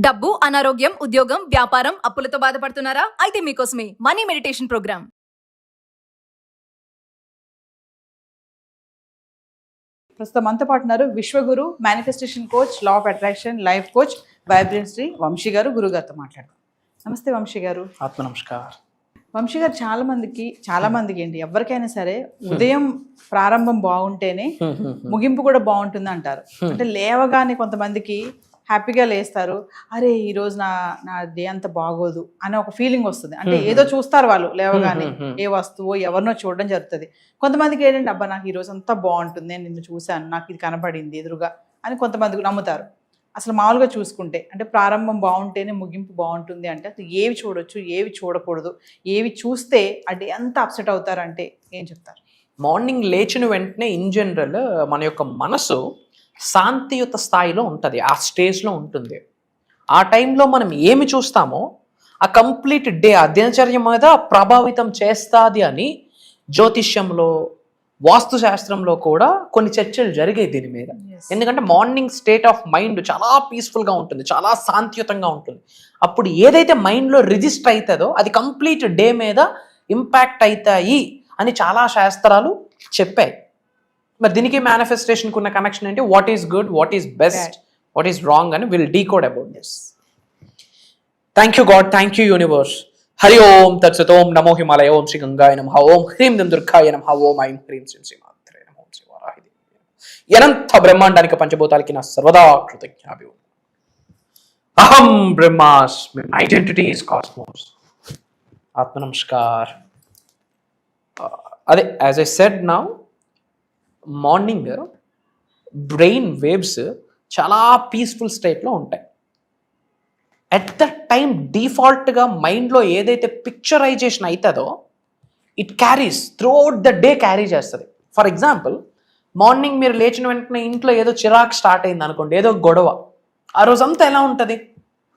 డబ్బు, అనారోగ్యం, ఉద్యోగం, వ్యాపారం, అప్పులతో బాధపడుతున్నారా? అయితే మీకోసమే మనీ మెడిటేషన్ ప్రోగ్రామ్. ప్రస్తుతం మనతో పాటు ఉన్నారు Vishwaguru, manifestation coach, law of attraction, life coach, vibrancy Vamshi garu. గురుగారితో మాట్లాడదాం. నమస్తే వంశీ గారు. ఆత్మ నమస్కారం. వంశీ గారు, చాలా మందికి ఏంటి, ఎవరికైనా సరే ఉదయం ప్రారంభం బాగుంటేనే ముగింపు కూడా బాగుంటుంది అంటారు. అంటే లేవగానే కొంతమందికి హ్యాపీగా లేస్తారు, అరే ఈరోజు నా డే అంత బాగోదు అనే ఒక ఫీలింగ్ వస్తుంది. అంటే ఏదో చూస్తారు వాళ్ళు లేవగానే, ఏ వస్తువో ఎవరినో చూడడం జరుగుతుంది. కొంతమందికి ఏంటంటే, అబ్బా నాకు ఈరోజు అంతా బాగుంటుంది, నేను నిన్ను చూశాను, నాకు ఇది కనపడింది ఎదురుగా అని కొంతమందికి నమ్ముతారు. అసలు మామూలుగా చూసుకుంటే అంటే ప్రారంభం బాగుంటేనే ముగింపు బాగుంటుంది అంటే అసలు ఏవి చూడొచ్చు, ఏవి చూడకూడదు, ఏవి చూస్తే అది ఎంత అప్సెట్ అవుతారంటే ఏం చెప్తారు? మార్నింగ్ లేచిన వెంటనే ఇన్ జనరల్ మన యొక్క మనసు శాంతియుత స్థాయిలో ఉంటుంది, ఆ స్టేజ్లో ఉంటుంది. ఆ టైంలో మనం ఏమి చూస్తామో ఆ కంప్లీట్ డే ఆ దినచర్య మీద ప్రభావితం చేస్తుంది అని జ్యోతిష్యంలో, వాస్తు శాస్త్రంలో కూడా కొన్ని చర్చలు జరిగాయి దీని మీద. ఎందుకంటే మార్నింగ్ స్టేట్ ఆఫ్ మైండ్ చాలా పీస్ఫుల్గా ఉంటుంది, చాలా శాంతియుతంగా ఉంటుంది. అప్పుడు ఏదైతే మైండ్లో రిజిస్టర్ అవుతుందో అది కంప్లీట్ డే మీద ఇంపాక్ట్ అవుతాయి అని చాలా శాస్త్రాలు చెప్పాయి. మరి దీనికి మేనిఫెస్టేషన్కి ఉన్న కనెక్షన్ ఏంటి? What is good, what is best, what is wrong అని will decode about this. Thank you God, thank you universe. Hari Om తత్సత్. ఓం నమో హిమాలయ. ఓం శ్రీ గంగాయ నమః. ఓం హ్రీం దుం దుర్గాయ నమః. ఓం ఐం హ్రీం శ్రీం శ్రీమాత్రే నమః. ఓం శ్రీ వారాహిదేవి. అనంత బ్రహ్మాండానికి పంచభూతాలకి నా సర్వదా కృతజ్ఞాభి. అహం బ్రహ్మాస్మి. Identity is cosmos. ఆత్మ నమస్కార్. అదే as I said now, morning brain waves చాలా పీస్ఫుల్ స్టేట్లో ఉంటాయి. అట్ ద టైం డిఫాల్ట్గా మైండ్లో ఏదైతే పిక్చరైజేషన్ అవుతుందో it carries throughout the day, carry చేస్తుంది. ఫర్ ఎగ్జాంపుల్, మార్నింగ్ మీరు లేచిన వెంటనే ఇంట్లో ఏదో చిరాకు స్టార్ట్ అయింది అనుకోండి, ఏదో గొడవ, ఆ రోజంతా ఎలా ఉంటుంది?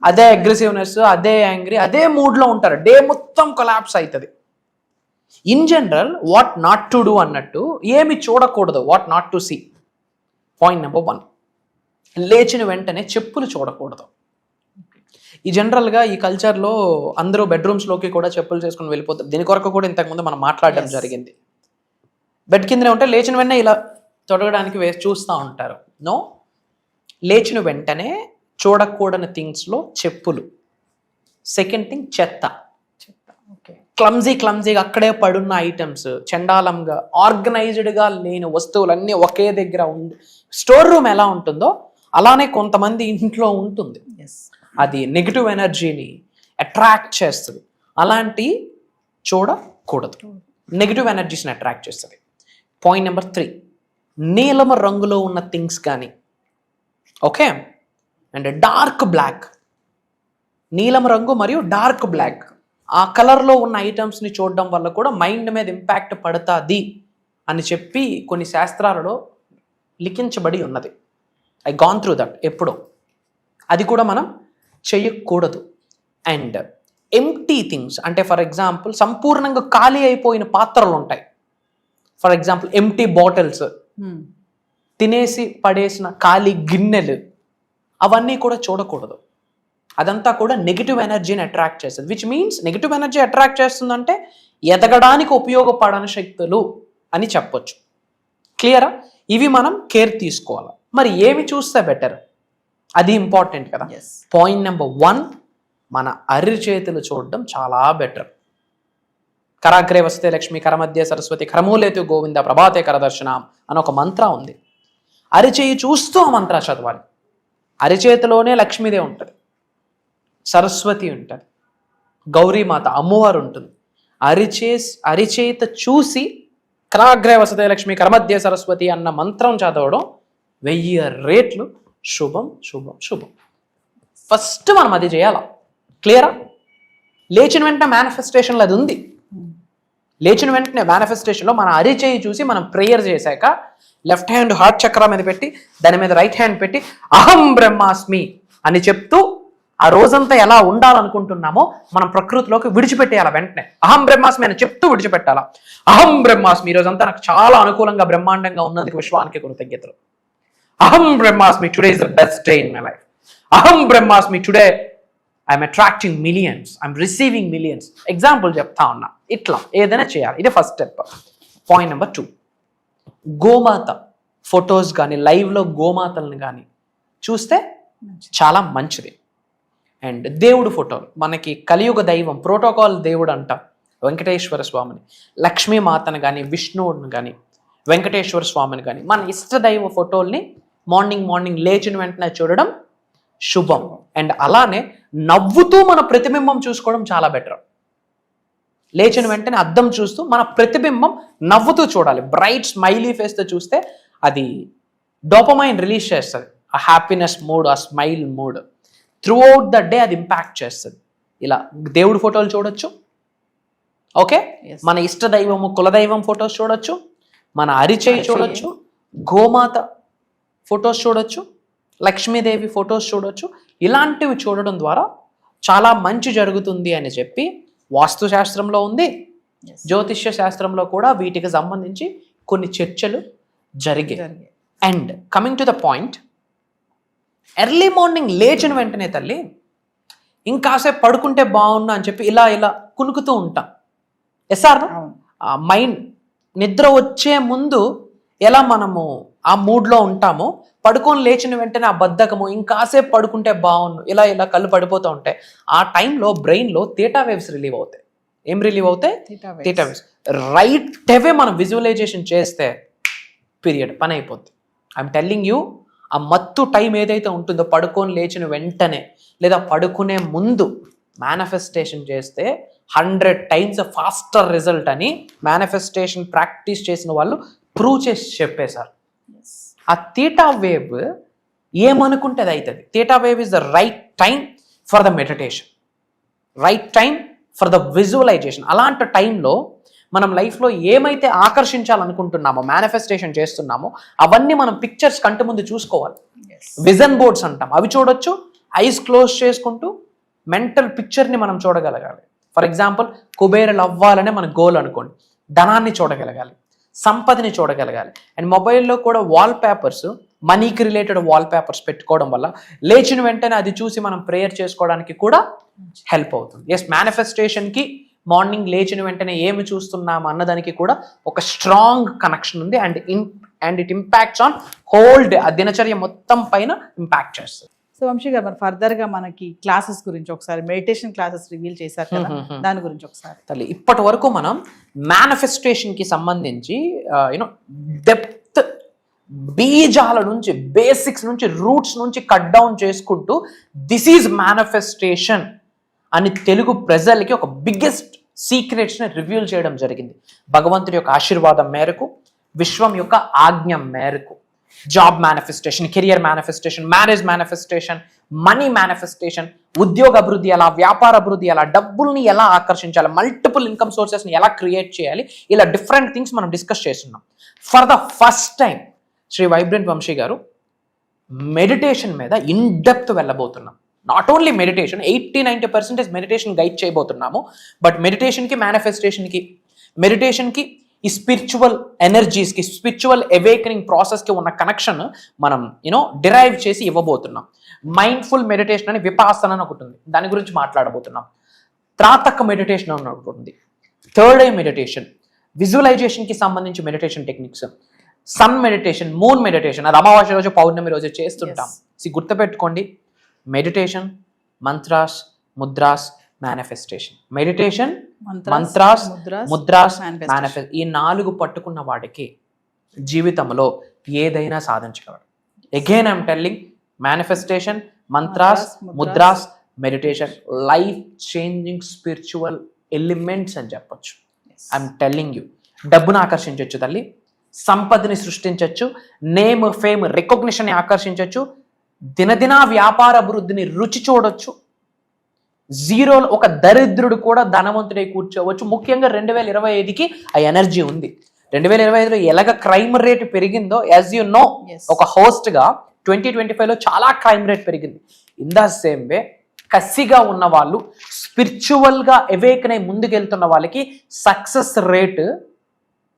అదే అగ్రెసివ్నెస్, అదే యాంగ్రీ, అదే మూడ్లో ఉంటారు. డే మొత్తం కొలాప్స్ అవుతుంది. In general what not to do అన్నట్టు, ఏమి చూడకూడదు, what not to see. Point number 1, లేచిన వెంటనే చెప్పులు చూడకూడదు. ఈ జనరల్గా ఈ కల్చర్లో అందరూ బెడ్రూమ్స్లోకి కూడా చెప్పులు చేసుకుని వెళ్ళిపోతారు. దీని కొరకు కూడా ఇంతకుముందు మనం మాట్లాడడం జరిగింది. బెడ్ కిందనే ఉంటే లేచిన వెంటనే ఇలా తొడగడానికి వేసి చూస్తూ ఉంటారు. నో, లేచిన వెంటనే చూడకూడని థింగ్స్లో చెప్పులు. సెకండ్ థింగ్, చెత్త. క్లమ్జీగా అక్కడే పడున్న ఐటమ్స్, చండాలంగా ఆర్గనైజ్డ్గా లేని వస్తువులన్నీ ఒకే దగ్గర ఉంది. స్టోర్ రూమ్ ఎలా ఉంటుందో అలానే కొంతమంది ఇంట్లో ఉంటుంది. అది నెగిటివ్ ఎనర్జీని అట్రాక్ట్ చేస్తుంది. అలాంటి చూడకూడదు, నెగిటివ్ ఎనర్జీస్ని అట్రాక్ట్ చేస్తుంది. పాయింట్ నెంబర్ 3, నీలమ రంగులో ఉన్న థింగ్స్ కానీ, ఓకే, అండ్ డార్క్ బ్లాక్, నీలం రంగు మరియు డార్క్ బ్లాక్, ఆ కలర్లో ఉన్న ఐటమ్స్ని చూడడం వల్ల కూడా మైండ్ మీద ఇంపాక్ట్ పడుతుంది అని చెప్పి కొన్ని శాస్త్రాలలో లిఖించబడి ఉన్నది. ఐ గాన్ త్రూ దట్ ఎప్పుడో. అది కూడా మనం చేయకూడదు. అండ్ ఎంప్టీ థింగ్స్ అంటే, ఫర్ ఎగ్జాంపుల్, సంపూర్ణంగా ఖాళీ అయిపోయిన పాత్రలు ఉంటాయి. ఫర్ ఎగ్జాంపుల్ ఎంప్టీ బాటిల్స్, తినేసి పడేసిన ఖాళీ గిన్నెలు, అవన్నీ కూడా చూడకూడదు. అదంతా కూడా నెగిటివ్ ఎనర్జీని అట్రాక్ట్ చేస్తుంది. Which means negative energy attract చేస్తుందంటే ఎదగడానికి ఉపయోగపడని శక్తులు అని చెప్పొచ్చు. క్లియరా? ఇవి మనం కేర్ తీసుకోవాలి. మరి ఏమి చూస్తే బెటర్, అది ఇంపార్టెంట్ కదా. పాయింట్ నెంబర్ 1, మన అరిచేతులు చూడడం చాలా బెటర్. కరాగ్రే వస్తే లక్ష్మి, కరమధ్య సరస్వతి, కరమూలేతు గోవింద, ప్రభాతే కరదర్శనం అని ఒక మంత్ర ఉంది. అరిచేయి చూస్తూ ఆ మంత్ర చదవాలి. అరిచేతిలోనే లక్ష్మీదే ఉంటుంది, సరస్వతి ఉంటుంది, గౌరీమాత అమ్మవారు ఉంటుంది. అరిచేత చూసి కరాగ్రే వసతే లక్ష్మి, కరమధ్య సరస్వతి అన్న మంత్రం చదవడం 1000 రేట్లు శుభం శుభం శుభం. ఫస్ట్ మనం అది చేయాలా. క్లియరా? లేచిన వెంటనే మేనిఫెస్టేషన్లో అది ఉంది. లేచిన వెంటనే మేనిఫెస్టేషన్లో మన అరిచేయి చూసి మనం ప్రేయర్ చేశాక లెఫ్ట్ హ్యాండ్ హార్ట్ చక్ర మీద పెట్టి దాని మీద రైట్ హ్యాండ్ పెట్టి అహం బ్రహ్మాస్మి అని చెప్తూ ఆ రోజంతా ఎలా ఉండాలనుకుంటున్నామో మనం ప్రకృతిలోకి విడిచిపెట్టేయాలి. వెంటనే అహం బ్రహ్మాస్మి అని చెప్తూ విడిచిపెట్టాలా. అహం బ్రహ్మాస్మి, ఈ రోజంతా నాకు చాలా అనుకూలంగా బ్రహ్మాండంగా ఉన్నందుకు విశ్వానికి కృతజ్ఞతలు. అహం బ్రహ్మాస్మి, today is the best day in my life. అహం బ్రహ్మాస్మి, today I'm attracting millions, I'm receiving millions. Example చెప్తా ఉన్నా. ఇట్లా ఏదైనా చేయాలి. ఇదే ఫస్ట్ స్టెప్. పాయింట్ నెంబర్ 2, గోమాత ఫొటోస్ కానీ లైవ్లో గోమాతలను కానీ చూస్తే చాలా మంచిది. అండ్ దేవుడు ఫోటోలు, మనకి కలియుగ దైవం ప్రోటోకాల్ దేవుడు అంటాం వెంకటేశ్వర స్వామిని, లక్ష్మీమాతను కానీ విష్ణువుని కానీ వెంకటేశ్వర స్వామిని కానీ మన ఇష్టదైవ ఫోటోల్ని మార్నింగ్ లేచిన వెంటనే చూడడం శుభం. అండ్ అలానే నవ్వుతూ మన ప్రతిబింబం చూసుకోవడం చాలా బెటర్. లేచిన వెంటనే అద్దం చూస్తూ మన ప్రతిబింబం నవ్వుతూ చూడాలి. బ్రైట్ స్మైలీ ఫేస్తో చూస్తే అది డోపమైన్ రిలీజ్ చేస్తుంది, ఆ హ్యాపీనెస్ మూడ్, ఆ smile mood through out the day అది ఇంపాక్ట్ చేస్తుంది. ఇలా దేవుడి ఫోటోలు చూడొచ్చు. ఓకే, మన ఇష్ట దైవము కులదైవం ఫొటోస్ చూడొచ్చు, మన అరిచేయి చూడొచ్చు, గోమాత ఫొటోస్ చూడొచ్చు, లక్ష్మీదేవి ఫొటోస్ చూడొచ్చు. ఇలాంటివి చూడడం ద్వారా చాలా మంచి జరుగుతుంది అని చెప్పి వాస్తు శాస్త్రంలో ఉంది, జ్యోతిష్య శాస్త్రంలో కూడా వీటికి సంబంధించి కొన్ని చర్చలు జరిగాయి. And coming to the point, early morning లేచిన వెంటనే తల్లి ఇంకాసేపు పడుకుంటే బాగున్నా అని చెప్పి ఇలా కునుకుతూ ఉంటాం. ఎస్ఆర్ మైండ్ నిద్ర వచ్చే ముందు ఎలా మనము ఆ మూడ్లో ఉంటామో పడుకొని లేచిన వెంటనే ఆ బద్ధకము ఇంకాసేపు పడుకుంటే బాగుండు ఇలా కళ్ళు పడిపోతూ ఉంటాయి. ఆ టైంలో బ్రెయిన్లో థీటా వేవ్స్ రిలీవ్ అవుతాయి. ఏం రిలీవ్ అవుతాయి? Theta waves. రైట్ అవే మనం విజువలైజేషన్ చేస్తే పీరియడ్ పని అయిపోద్ది. ఐఎమ్ టెల్లింగ్ యూ, ఆ మత్తు టైం ఏదైతే ఉంటుందో పడుకొని లేచిన వెంటనే లేదా పడుకునే ముందు మేనిఫెస్టేషన్ చేస్తే 100 times ఫాస్టర్ రిజల్ట్ అని మేనిఫెస్టేషన్ ప్రాక్టీస్ చేసిన వాళ్ళు ప్రూవ్ చేసి చెప్పేశారు. ఆ థీటా వేవ్ ఏమనుకుంటే అది అవుతుంది. Theta wave is the right time for the meditation, right time for the visualization. అలాంటి టైంలో మనం లైఫ్లో ఏమైతే ఆకర్షించాలనుకుంటున్నామో మేనిఫెస్టేషన్ చేస్తున్నామో అవన్నీ మనం పిక్చర్స్ కంటి ముందు చూసుకోవాలి. విజన్ బోర్డ్స్ అంటాం, అవి చూడొచ్చు. ఐస్ క్లోజ్ చేసుకుంటూ మెంటల్ పిక్చర్ని మనం చూడగలగాలి. ఫర్ ఎగ్జాంపుల్ కుబేరులు అవ్వాలనే మన గోల్ అనుకోండి, ధనాన్ని చూడగలగాలి, సంపదని చూడగలగాలి. అండ్ మొబైల్లో కూడా వాల్ పేపర్స్, మనీకి రిలేటెడ్ వాల్ పేపర్స్ పెట్టుకోవడం వల్ల లేచిన వెంటనే అది చూసి మనం ప్రేయర్ చేసుకోవడానికి కూడా హెల్ప్ అవుతుంది. ఎస్, మేనిఫెస్టేషన్కి మార్నింగ్ లేచిన వెంటనే ఏమి చూస్తున్నాము అన్నదానికి కూడా ఒక స్ట్రాంగ్ కనెక్షన్ ఉంది. And it impacts on whole day, ఆ దినచర్య మొత్తం పైన ఇంపాక్ట్ చేస్తుంది. సో వంశీ గారు, మరి ఫర్దర్ గా మనకి క్లాసెస్ గురించి ఒకసారి, మెడిటేషన్ క్లాసెస్ రివీల్ చేశారు కదా, దాని గురించి ఒకసారి. తల్లి, ఇప్పటి వరకు మనం మేనిఫెస్టేషన్ కి సంబంధించి డెప్త్, బీజాల నుంచి, బేసిక్స్ నుంచి, రూట్స్ నుంచి కట్ డౌన్ చేసుకుంటూ దిస్ ఈజ్ మేనిఫెస్టేషన్ అని తెలుగు ప్రజలకి ఒక బిగ్గెస్ట్ సీక్రెట్స్ని రివీల్ చేయడం జరిగింది. భగవంతుడి యొక్క ఆశీర్వాదం మేరకు, విశ్వం యొక్క ఆజ్ఞ మేరకు job manifestation, career manifestation, marriage manifestation, money manifestation, ఉద్యోగ అభివృద్ధి ఎలా, వ్యాపార అభివృద్ధి ఎలా, డబ్బుల్ని ఎలా ఆకర్షించాలి, మల్టిపుల్ ఇన్కమ్ సోర్సెస్ని ఎలా క్రియేట్ చేయాలి, ఇలా డిఫరెంట్ థింగ్స్ మనం డిస్కస్ చేస్తున్నాం. For the first time Shri vibrant Vamshi garu meditation మీద ఇన్ డెప్త్ వెళ్ళబోతున్నాం. Not only meditation, 80-90% meditation guide చేయబోతున్నాము. బట్ మెడిటేషన్కి, మేనిఫెస్టేషన్కి, మెడిటేషన్కి ఈ స్పిరిచువల్ ఎనర్జీస్కి, స్పిరిచువల్ అవేకనింగ్ ప్రాసెస్కి ఉన్న కనెక్షన్ మనం డిరైవ్ చేసి ఇవ్వబోతున్నాం. మైండ్ఫుల్ మెడిటేషన్ అని విపాసన అని ఒకటి ఉంది, దాని గురించి మాట్లాడబోతున్నాం. త్రాతక మెడిటేషన్ అని ఒకటి ఉంది, థర్డ్ ఐ మెడిటేషన్, విజువలైజేషన్కి సంబంధించి meditation techniques, sun meditation, moon meditation, అది అమావాస్య రోజు, పౌర్ణమి రోజు చేస్తుంటాం. గుర్తుపెట్టుకోండి, meditation, mantras, mudras, manifestation. Meditation, mantras, mudras, manifest, ఈ 4 పట్టుకున్న వాడికి జీవితంలో ఏదైనా సాధించగలడు. Again I'm telling, manifestation, mantras, mudras, meditation, life changing spiritual elements అని చెప్పొచ్చు. ఐఎమ్ టెల్లింగ్ యూ, డబ్బును ఆకర్షించవచ్చు తల్లి, సంపదని సృష్టించవచ్చు, నేమ్, ఫేమ్, రికగ్నిషన్ ఆకర్షించవచ్చు, దినదిన వ్యాపార అభివృద్ధిని రుచి చూడొచ్చు. జీరోలో ఒక దరిద్రుడు కూడా ధనవంతుడై కూర్చోవచ్చు. ముఖ్యంగా 2025కి ఆ ఎనర్జీ ఉంది. 2025లో ఎలాగ క్రైమ్ రేట్ పెరిగిందో, యాజ్ యూ నో, ఒక హోస్ట్గా 2025లో చాలా క్రైమ్ రేట్ పెరిగింది. ఇన్ ద సేమ్ వే కసిగా ఉన్న వాళ్ళు, స్పిరిచువల్గా అవేకన్ అయి ముందుకెళ్తున్న వాళ్ళకి సక్సెస్ రేట్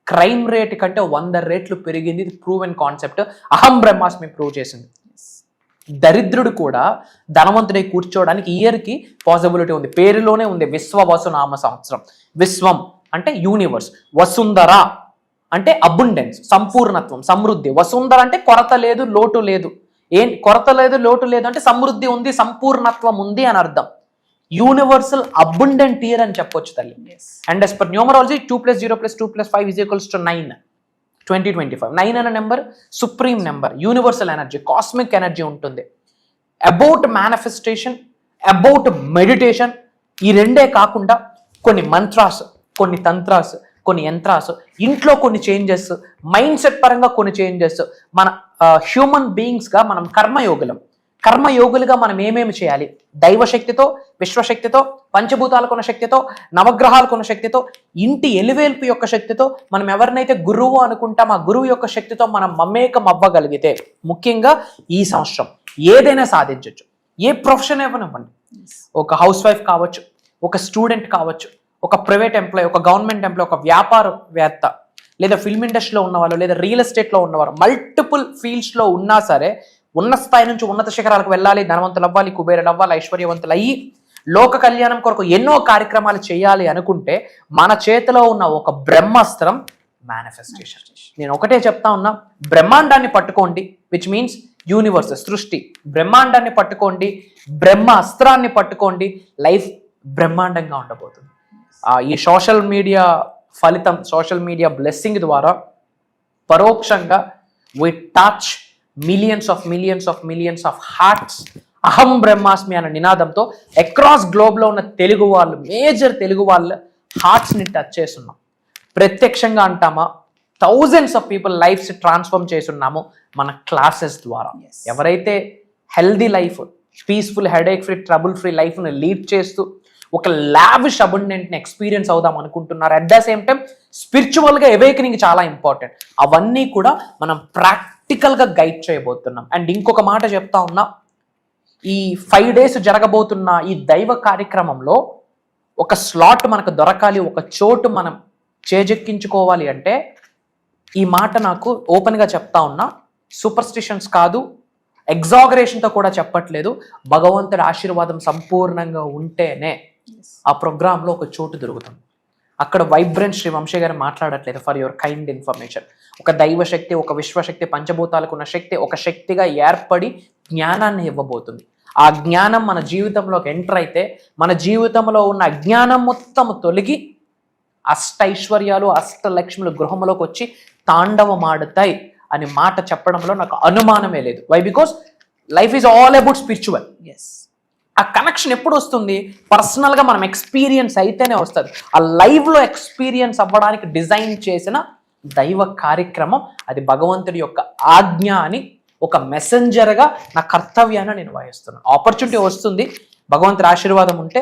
క్రైమ్ రేట్ కంటే 100 రెట్లు పెరిగింది. ఇది ప్రూవెన్ కాన్సెప్ట్. అహం బ్రహ్మాస్మి ప్రూవ్ చేసింది. దరిద్రుడు కూడా ధనవంతుడై కూర్చోవడానికి ఇయర్కి పాసిబిలిటీ ఉంది. పేరులోనే ఉంది విశ్వవసునామ సంవత్సరం. విశ్వం అంటే యూనివర్స్, వసుంధర అంటే అబుండెన్స్, సంపూర్ణత్వం, సమృద్ధి. వసుంధర అంటే కొరత లేదు, లోటు లేదు. కొరత లేదు, లోటు లేదు అంటే సమృద్ధి ఉంది, సంపూర్ణత్వం ఉంది అని అర్థం. యూనివర్సల్ అబుండెంట్ ఇయర్ అని చెప్పొచ్చు తల్లి. And as per numerology 2 + 0 + 2 + 5 = 9. 2025 9 అనే number supreme number, universal energy, cosmic energy ఉంటుంది. అబౌట్ మేనిఫెస్టేషన్, అబౌట్ మెడిటేషన్, ఈ రెండే కాకుండా కొన్ని మంత్రాస్, కొన్ని తంత్రాస్, కొన్ని యంత్రాస్, ఇంట్లో కొన్ని చేంజెస్, మైండ్ సెట్ పరంగా కొన్ని చేంజెస్. మన హ్యూమన్ బీయింగ్స్గా మనం కర్మయోగులుగా మనం ఏమేమి చేయాలి, దైవశక్తితో, విశ్వశక్తితో, పంచభూతాలకున్న శక్తితో, నవగ్రహాలకున్న శక్తితో, ఇంటి ఎలివేల్పు యొక్క శక్తితో, మనం ఎవరినైతే గురువు అనుకుంటాం ఆ గురువు యొక్క శక్తితో మనం మమేకం అవ్వగలిగితే ముఖ్యంగా ఈ సంవత్సరం ఏదైనా సాధించవచ్చు. ఏ ప్రొఫెషన్ ఇవ్వనివ్వండి, ఒక హౌస్ వైఫ్ కావచ్చు, ఒక స్టూడెంట్ కావచ్చు, ఒక ప్రైవేట్ ఎంప్లాయ్, ఒక గవర్నమెంట్ ఎంప్లాయ్, ఒక వ్యాపారవేత్త, లేదా ఫిల్మ్ ఇండస్ట్రీలో ఉన్నవాళ్ళు, లేదా రియల్ ఎస్టేట్లో ఉన్నవారు, మల్టిపుల్ ఫీల్డ్స్లో ఉన్నా సరే ఉన్న స్థాయి నుంచి ఉన్నత శిఖరాలకు వెళ్ళాలి, ధనవంతులు అవ్వాలి, కుబేరులు అవ్వాలి, ఐశ్వర్యవంతులు అయ్యి లోక కళ్యాణం కొరకు ఎన్నో కార్యక్రమాలు చేయాలి అనుకుంటే మన చేతిలో ఉన్న ఒక బ్రహ్మాస్త్రం మేనిఫెస్టేషన్. నేను ఒకటే చెప్తా ఉన్నా, బ్రహ్మాండాన్ని పట్టుకోండి, విచ్ మీన్స్ యూనివర్స్, సృష్టి. బ్రహ్మాండాన్ని పట్టుకోండి, బ్రహ్మ అస్త్రాన్ని పట్టుకోండి, లైఫ్ బ్రహ్మాండంగా ఉండబోతుంది. ఈ సోషల్ మీడియా ఫలితం, సోషల్ మీడియా బ్లెస్సింగ్ ద్వారా పరోక్షంగా we touch millions of hearts. అహం బ్రహ్మాస్మి అనే నినాదంతో అక్రాస్ గ్లోబ్లో ఉన్న తెలుగు వాళ్ళు, మేజర్ తెలుగు వాళ్ళ హార్ట్స్ని టచ్ చేస్తున్నాం. ప్రత్యక్షంగా అంటామా, thousands of people lives transform చేస్తున్నాము మన క్లాసెస్ ద్వారా. ఎవరైతే healthy life, peaceful, headache free, trouble free లైఫ్ని లీడ్ చేస్తూ ఒక లావిష్ అబండెంట్ని ఎక్స్పీరియన్స్ అవుదాం అనుకుంటున్నారు. అట్ ద సేమ్ టైం స్పిరిచువల్గా అవేకనింగ్ చాలా ఇంపార్టెంట్. అవన్నీ కూడా మనం ప్రాక్టికల్గా గైడ్ చేయబోతున్నాం. అండ్ ఇంకొక మాట చెప్తా ఉన్నా, ఈ 5 days జరగబోతున్న ఈ దైవ కార్యక్రమంలో ఒక స్లాట్ మనకు దొరకాలి, ఒక చోటు మనం చేజెక్కించుకోవాలి అంటే ఈ మాట నాకు ఓపెన్గా చెప్తా ఉన్నా, సూపర్స్టిషన్స్ కాదు, ఎగ్జాగరేషన్తో కూడా చెప్పట్లేదు. భగవంతుడి ఆశీర్వాదం సంపూర్ణంగా ఉంటేనే ఆ ప్రోగ్రాంలో ఒక చోటు దొరుకుతుంది. అక్కడ వైబ్రెంట్ శ్రీ వంశీ గారు మాట్లాడట్లేదు. ఫర్ యువర్ కైండ్ ఇన్ఫర్మేషన్, ఒక దైవశక్తి, ఒక విశ్వశక్తి, పంచభూతాలకు ఉన్న శక్తి ఒక శక్తిగా ఏర్పడి జ్ఞానాన్ని ఇవ్వబోతుంది. ఆ జ్ఞానం మన జీవితంలోకి ఎంటర్ అయితే మన జీవితంలో ఉన్న అజ్ఞానం మొత్తం తొలగి అష్టైశ్వర్యాలు, అష్టలక్ష్ములు గృహంలోకి వచ్చి తాండవమాడుతాయి అని మాట చెప్పడంలో నాకు అనుమానమే లేదు. Why? Because life is all about spiritual. ఆ కనెక్షన్ ఎప్పుడు వస్తుంది? పర్సనల్గా మనం ఎక్స్పీరియన్స్ అయితేనే వస్తుంది. ఆ లైవ్లో ఎక్స్పీరియన్స్ అవ్వడానికి డిజైన్ చేసిన దైవ కార్యక్రమం అది. భగవంతుడి యొక్క ఆజ్ఞ అని ఒక మెసెంజర్గా నా కర్తవ్యాన్ని నేను వహిస్తున్నాను. ఆపర్చునిటీ వస్తుంది, భగవంతుడి ఆశీర్వాదం ఉంటే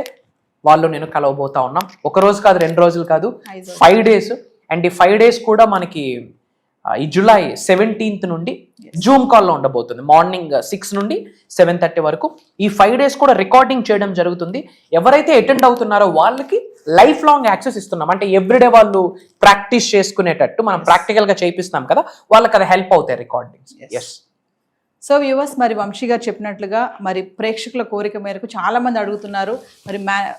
వాళ్ళు నేను కలవబోతా ఉన్నాం. 1 రోజు కాదు, 2 రోజులు కాదు, 5 days. అండ్ ఈ 5 days కూడా మనకి ఈ July 17th నుండి జూమ్ కాల్లో ఉండబోతుంది. మార్నింగ్ 6 నుండి 7:30 వరకు. ఈ 5 days కూడా రికార్డింగ్ చేయడం జరుగుతుంది. ఎవరైతే అటెండ్ అవుతున్నారో వాళ్ళకి లైఫ్ లాంగ్ యాక్సెస్ ఇస్తున్నాం. అంటే ఎవ్రీడే వాళ్ళు ప్రాక్టీస్ చేసుకునేటట్టు మనం ప్రాక్టికల్గా చేపిస్తాం కదా, వాళ్ళకి అది హెల్ప్ అవుతాయి రికార్డింగ్స్. ఎస్. సో వ్యూవర్స్, మరి వంశీ గారు చెప్పినట్లుగా మరి ప్రేక్షకుల కోరిక మేరకు చాలా మంది అడుగుతున్నారు, మరి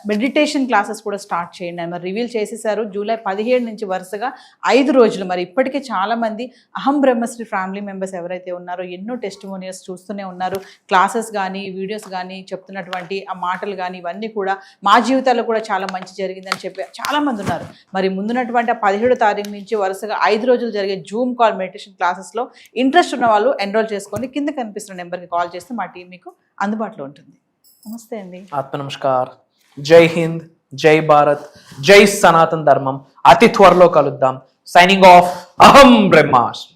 మెడిటేషన్ క్లాసెస్ కూడా స్టార్ట్ చేయండి అని మరి రివీల్ చేసేసారు. July 17 నుంచి వరుసగా 5 రోజులు. మరి ఇప్పటికే చాలా మంది అహం బ్రహ్మశ్రీ ఫ్యామిలీ మెంబర్స్ ఎవరైతే ఉన్నారో ఎన్నో టెస్టిమోనియల్స్ చూస్తూనే ఉన్నారు. క్లాసెస్ కానీ, వీడియోస్ కానీ, చెప్తున్నటువంటి ఆ మాటలు కానీ ఇవన్నీ కూడా మా జీవితాల్లో కూడా చాలా మంచి జరిగిందని చెప్పి చాలా మంది ఉన్నారు. మరి ముందున్నటువంటి ఆ 17వ తారీఖు నుంచి వరుసగా 5 రోజులు జరిగే జూమ్ కాల్ మెడిటేషన్ క్లాసెస్లో ఇంట్రెస్ట్ ఉన్న వాళ్ళు ఎన్రోల్ చేసుకోండి. కింద కనిపిస్తున్న నెంబర్కి కాల్ చేస్తే మా టీం మీకు అందుబాటులో ఉంటుంది. నమస్తే అండి. ఆత్మ నమస్కార్. జై హింద్, జై భారత్, జై సనాతన ధర్మం. అతి త్వరలో కలుద్దాం. సైనింగ్ ఆఫ్, అహం బ్రహ్మాస్మి.